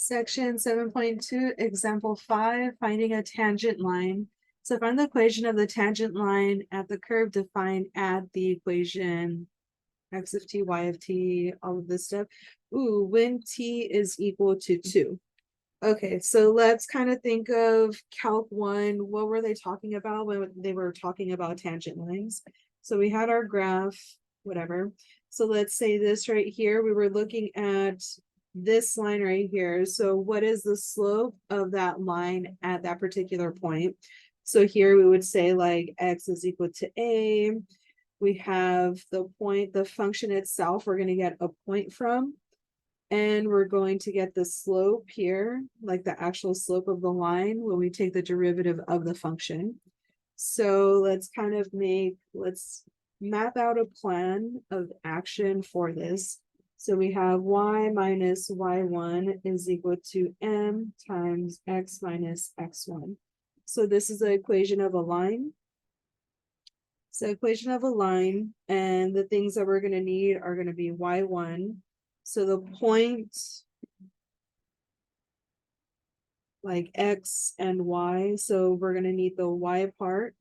Section 7.2, example 5, finding a tangent line. So find the equation of the tangent line at the curve defined at the equation x of t, y of t, all of this stuff. Ooh, when t is equal to 2. Okay, so let's kind of think of Calc 1. What were they talking about when they were talking about tangent lines? So we had our graph, whatever. So let's say this right here, we were looking at this line right here. So what is the slope of that line at that particular point? So here we would say like x is equal to a. We have the point, the function itself, we're going to get a point from. And we're going to get the slope here, like the actual slope of the line when we take the derivative of the function. So let's let's map out a plan of action for this. So we have y minus y1 is equal to m times x minus x1. So this is the equation of a line. So equation of a line, and the things that we're going to need are going to be y1. So the point, like x and y, so we're going to need the y part.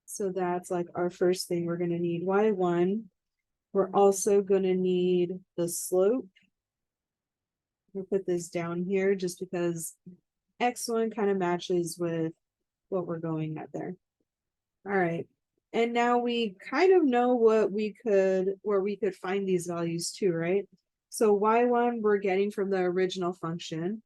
So that's like our first thing. We're going to need y1. We're also going to need the slope. We'll put this down here just because x1 kind of matches with what we're going at there. All right. And now we kind of know where we could find these values too, right? So y1 we're getting from the original function.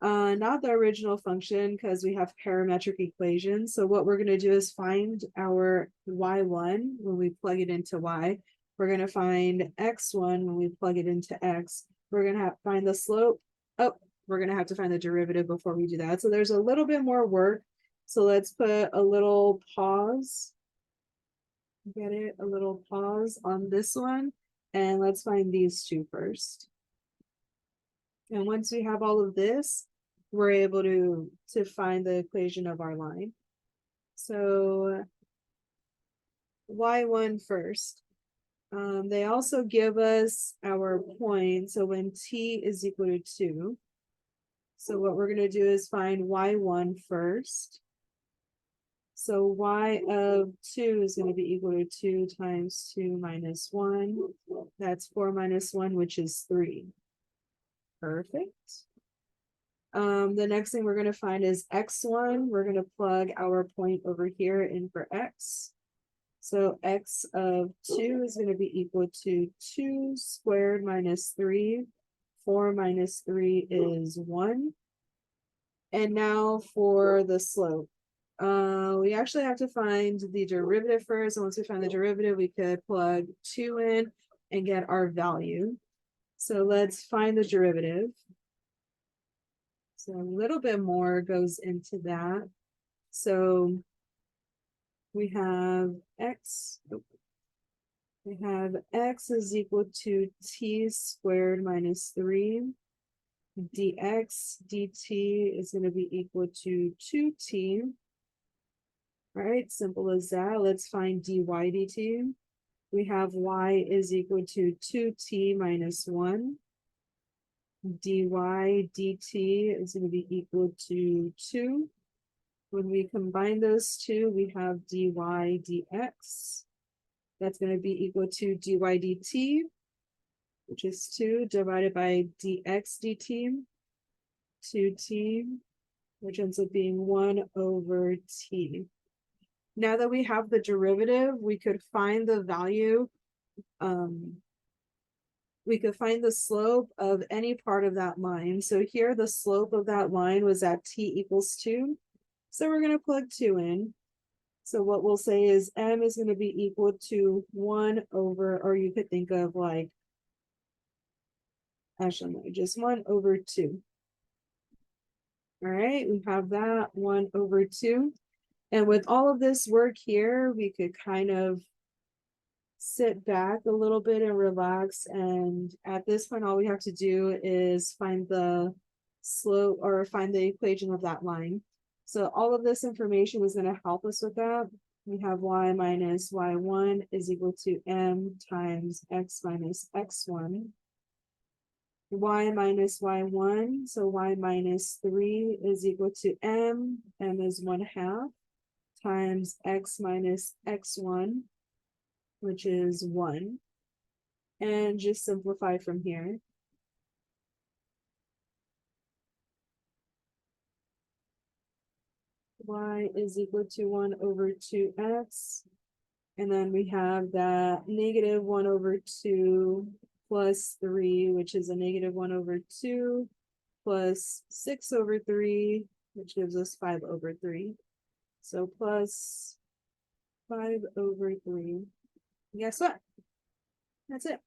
Not the original function because we have parametric equations. So what we're going to do is find our y1 when we plug it into y. We're going to find x1 when we plug it into x. We're going to find the slope. Oh, we're going to have to find the derivative before we do that. So there's a little bit more work. So let's put a little pause. Get it? A little pause on this one. And let's find these two first. And once we have all of this, we're able to find the equation of our line. So y1 first. They also give us our point. So when t is equal to 2. So what we're going to do is find y1 first. So y of 2 is going to be equal to 2 times 2 minus 1. That's 4 minus 1, which is 3. Perfect. The next thing we're going to find is x1. We're going to plug our point over here in for x. So x of 2 is going to be equal to 2 squared minus 3. 4 minus 3 is 1. And now for the slope. We actually have to find the derivative first. And once we find the derivative, we could plug 2 in and get our value. So let's find the derivative. So a little bit more goes into that. So we have x. We have x is equal to t squared minus 3. Dx dt is going to be equal to 2t. All right, simple as that. Let's find dy dt. We have y is equal to 2t minus 1. Dy dt is going to be equal to 2. When we combine those two, we have dy dx. That's going to be equal to dy dt, which is 2 divided by dx dt, 2t, which ends up being 1 over t. Now that we have the derivative, we could find the value. We could find the slope of any part of that line. So here the slope of that line was at t equals 2. So we're going to plug 2 in. So what we'll say is m is going to be equal to 1 over, or you could think of like, actually, no, just 1 over 2. All right, we have that 1 over 2. And with all of this work here, we could kind of sit back a little bit and relax. And at this point, all we have to do is find the slope or find the equation of that line. So all of this information is going to help us with that. We have y minus y1 is equal to m times x minus x1. y minus y1, so y minus 3 is equal to m is 1/2, times x minus x1, which is 1. And just simplify from here. Y is equal to 1 over 2x. And then we have that negative 1 over 2 plus 3, which is a negative 1 over 2, plus 6 over 3, which gives us 5 over 3. So plus 5 over 3. And guess what? That's it.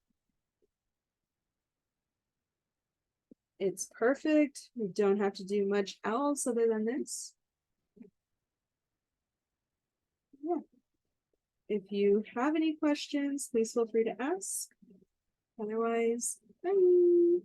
It's perfect. We don't have to do much else other than this. Yeah. If you have any questions, please feel free to ask. Otherwise, bye.